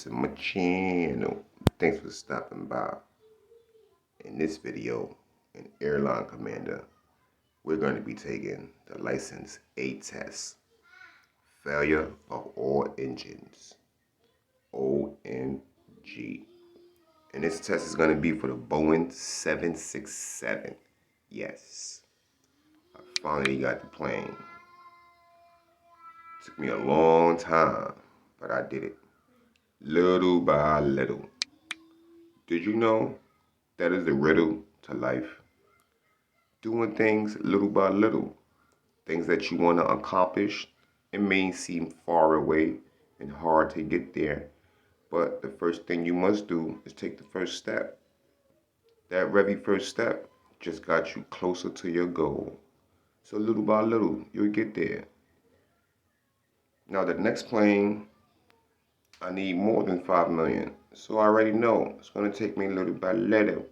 to my channel. Thanks for stopping by. In this video, in Airline Commander, we're going to be taking the License A test. Failure of all engines. OMG. And this test is going to be for the Boeing 767. Yes. I finally got the plane. Took me a long time, but I did it. Little by little. Did you know that is the riddle to life? Doing things little by little. Things that you want to accomplish, it may seem far away and hard to get there, but the first thing you must do is take the first step. That very first step just got you closer to your goal. So little by little, you'll get there. Now the next plane, I need more than 5 million. So I already know it's going to take me little by little.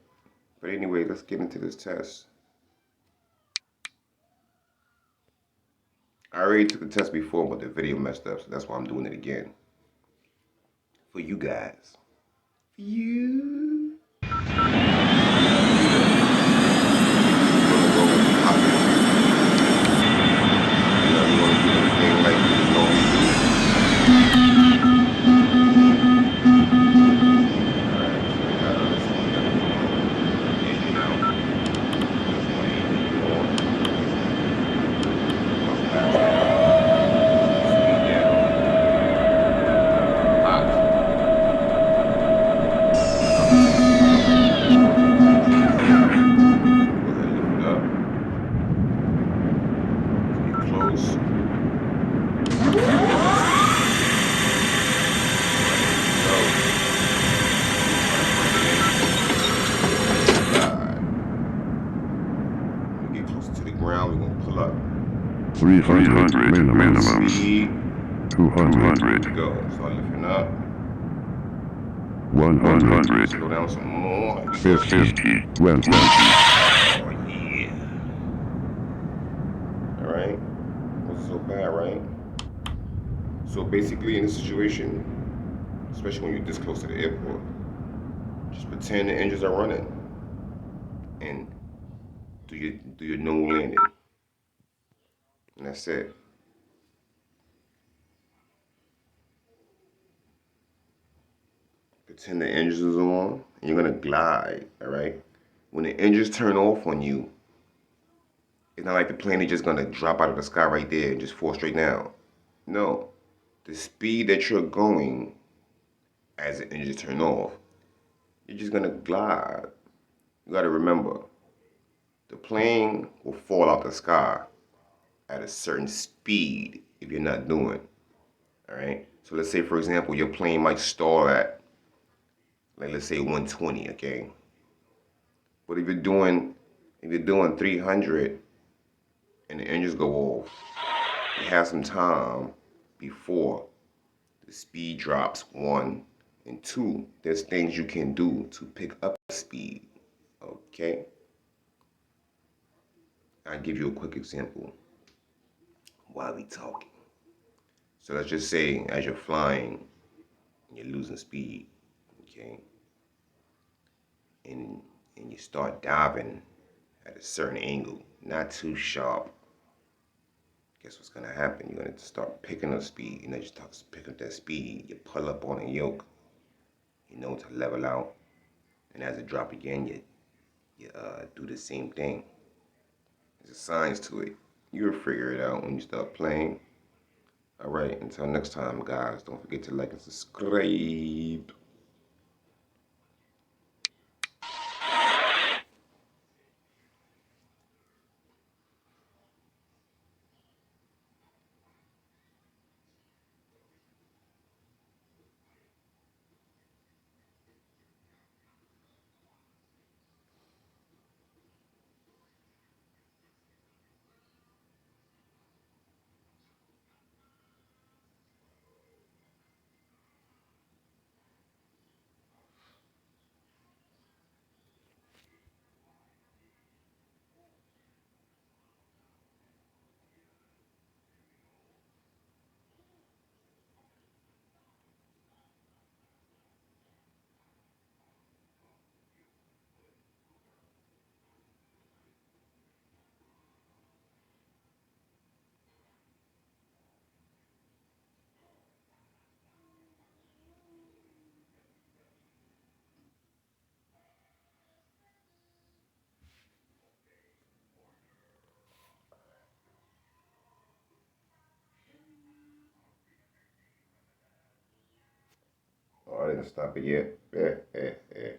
But anyway, let's get into this test. I already took the test before, but the video messed up, so that's why I'm doing it again. For you guys. For you. To the ground, we're gonna pull up. 300 minimum. Speed 200. Go. Start lifting up. 100. Slow down some more. 50. 20. Oh yeah. All right. Wasn't so bad, right? So basically, in this situation, especially when you're this close to the airport, just pretend the engines are running and do your no landing. And that's it. Pretend the engines is on, and you're gonna glide, all right? When the engines turn off on you, it's not like the plane is just gonna drop out of the sky right there and just fall straight down. No, the speed that you're going as the engines turn off, you're just gonna glide. You gotta remember, the plane will fall out the sky at a certain speed if you're not doing, all right? So let's say, for example, your plane might stall at, like, let's say 120, okay? But if you're doing 300 and the engines go off, you have some time before the speed drops, 1, and 2, there's things you can do to pick up speed, okay? I'll give you a quick example while we talking. So let's just say as you're flying, you're losing speed, okay? And you start diving at a certain angle, not too sharp. Guess what's gonna happen? You're gonna start picking up speed. You start to pick up that speed. You pull up on a yoke, to level out. And as it drop again, you do the same thing. There's a science to it. You'll figure it out when you start playing. All right, until next time, guys, don't forget to like and subscribe. ahead and stop it. Yeah.